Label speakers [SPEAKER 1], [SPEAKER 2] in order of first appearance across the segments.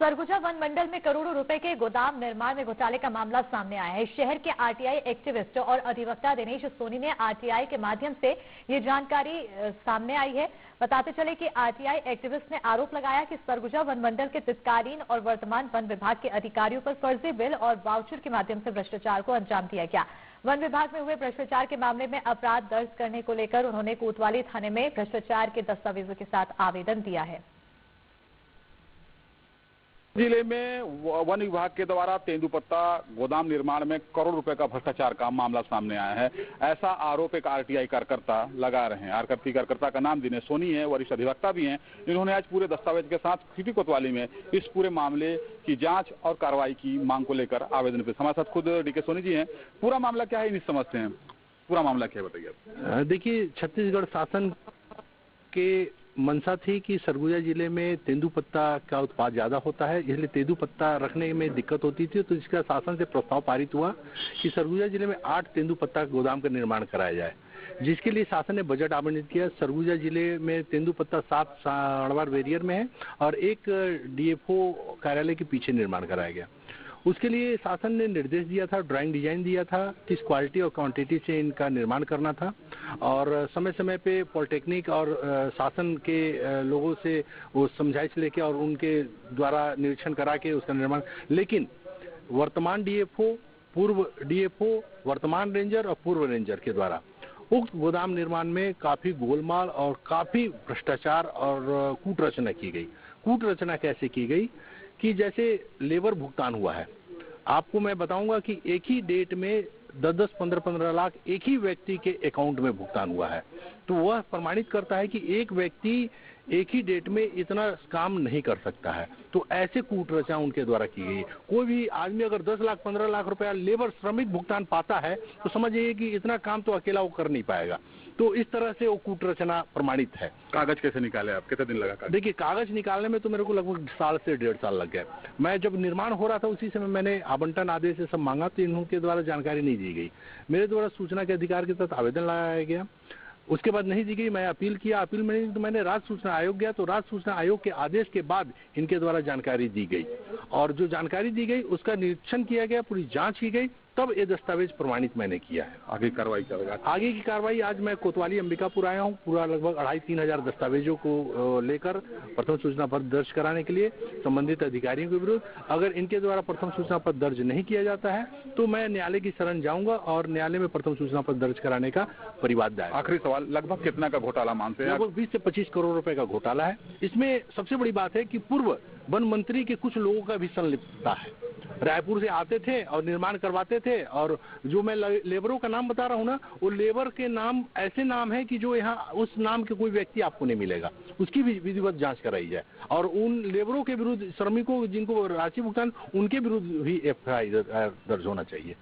[SPEAKER 1] Surguja one मंडल में करोड़ों रुपए के गोदाम निर्माण में घोटाले का मामला सामने आया है। शहर के आरटीआई एक्टिविस्ट और अधिवक्ता दिनेश सोनी ने आरटीआई के माध्यम से ये जानकारी सामने आई है। बताते चले कि आरटीआई एक्टिविस्ट ने आरोप लगाया कि सरगुजा वन मंडल के तत्कालीन और वर्तमान वन विभाग के अधिकारियों पर फर्जी बिल और वाउचर के माध्यम से भ्रष्टाचार को अंजाम दिया गया। वन विभाग में हुए भ्रष्टाचार के मामले में अपराध दर्ज करने को लेकर उन्होंने कोतवाली थाने में भ्रष्टाचार के दस्तावेजों के साथ आवेदन दिया है।
[SPEAKER 2] जिले में वन विभाग के द्वारा तेंदुपत्ता गोदाम निर्माण में करोड़ रुपए का भ्रष्टाचार का मामला सामने आया है। ऐसा आरोप एक आरटीआई कार्यकर्ता लगा रहे हैं। कार्यकर्ता का नाम दिनेश सोनी है, वरिष्ठ अधिवक्ता भी हैं। इन्होंने आज पूरे दस्तावेज के साथ सिटी कोतवाली में इस पूरे मामले की जांच और कार्रवाई की मांग को लेकर आवेदन पेश। हमारे साथ खुद डीके सोनी जी हैं। पूरा मामला क्या है, नहीं समझते हैं, पूरा मामला क्या है बताइए।
[SPEAKER 3] देखिए, छत्तीसगढ़ शासन के मंशा थी कि सरगुजा जिले में तेंदुपत्ता का उत्पाद ज्यादा होता है, इसलिए तेंदुपत्ता रखने में दिक्कत होती थी। तो इसका शासन से प्रस्ताव पारित हुआ कि सरगुजा जिले में 8 तेंदुपत्ता गोदाम का निर्माण कराया जाए, जिसके लिए शासन ने बजट आवंटित किया। सरगुजा जिले में तेंदुपत्ता 7 साड़वार वेरियर में है और एक डीएफओ कार्यालय के पीछे निर्माण कराया गया। उसके लिए शासन ने निर्देश दिया था, ड्राइंग डिजाइन दिया था, किस क्वालिटी और क्वांटिटी से इनका निर्माण करना था और समय समय पे पॉलिटेक्निक और शासन के लोगों से वो समझाइश लेके और उनके द्वारा निरीक्षण करा के उसका निर्माण। लेकिन वर्तमान डीएफओ, पूर्व डीएफओ, वर्तमान रेंजर और पूर्व रेंजर के द्वारा उक्त गोदाम निर्माण में काफी गोलमाल और काफी भ्रष्टाचार और कूट रचना की गई। कूट रचना कैसे की गई कि जैसे लेबर भुगतान हुआ है, आपको मैं बताऊंगा कि एक ही डेट में 10-10, 15-15 लाख एक ही व्यक्ति के अकाउंट में भुगतान हुआ है। तो वह प्रमाणित करता है कि एक व्यक्ति एक ही डेट में इतना काम नहीं कर सकता है। तो ऐसे कूट रचना उनके द्वारा की गई। कोई भी आदमी अगर 10 लाख 15 लाख रुपया लेबर श्रमिक भुगतान पाता है तो समझिए कि इतना काम तो अकेला वो कर नहीं पाएगा। तो इस तरह से वो कूट रचना प्रमाणित है।
[SPEAKER 2] कागज कैसे निकाले आप, कितने दिन लगा?
[SPEAKER 3] देखिए, कागज निकालने में तो मेरे को लगभग 1 साल से 1.5 साल लग गए। मैं जब निर्माण हो रहा था उसी समय मैंने आवंटन आदेश से सब मांगा, तो इनके द्वारा जानकारी नहीं दी गई। मेरे द्वारा सूचना के अधिकार के तहत आवेदन लगाया गया, उसके बाद नहीं दी गई। मैं अपील किया, अपील में नहीं तो मैंने राज्य सूचना आयोग गया, तो राज्य सूचना आयोग के आदेश के बाद इनके द्वारा जानकारी दी गई और जो जानकारी दी गई उसका निरीक्षण किया गया, पूरी जांच की गई, तब ये दस्तावेज प्रमाणित मैंने किया है।
[SPEAKER 2] आगे की कार्रवाई करेगा?
[SPEAKER 3] आगे की कार्रवाई आज मैं कोतवाली अंबिकापुर आया हूँ। पूरा लगभग 2,500-3 हजार दस्तावेजों को लेकर प्रथम सूचना पत्र दर्ज कराने के लिए संबंधित अधिकारियों के विरुद्ध। अगर इनके द्वारा प्रथम सूचना पत्र दर्ज नहीं किया जाता है तो मैं न्यायालय की शरण जाऊंगा और न्यायालय में प्रथम सूचना पत्र दर्ज कराने का परिवाद दायर।
[SPEAKER 2] आखिरी सवाल, लगभग कितना का घोटाला मानते हैं?
[SPEAKER 3] लगभग 20 से 25 करोड़ रुपए का घोटाला है। इसमें सबसे बड़ी बात है कि पूर्व वन मंत्री के कुछ लोगों का भी संलिप्तता है। रायपुर से आते थे और निर्माण करवाते थे, और जो मैं लेबरों का नाम बता रहा हूँ ना, वो लेबर के नाम ऐसे नाम है कि जो यहाँ उस नाम के कोई व्यक्ति आपको नहीं मिलेगा। उसकी भी विधिवत जांच कराई जाए और उन लेबरों के विरुद्ध, श्रमिकों जिनको राशि भुगतान, उनके विरुद्ध भी एफआईआर दर्ज होना चाहिए।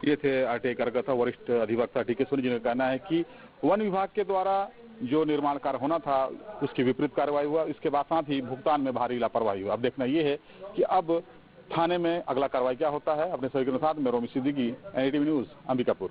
[SPEAKER 2] ये थे आरटीआई कार्यकर्ता वरिष्ठ अधिवक्ता डीके सोनी जी का कहना है कि वन विभाग के द्वारा जो निर्माण कार्य होना था उसकी विपरीत कार्रवाई हुआ, इसके बाद साथ ही भुगतान में भारी लापरवाही हुआ। अब देखना यह है कि अब थाने में अगला कार्रवाई क्या होता है। अपने सहयोगी के साथ मैं रोमी सिद्दीकी, एनडीटीवी न्यूज, अंबिकापुर।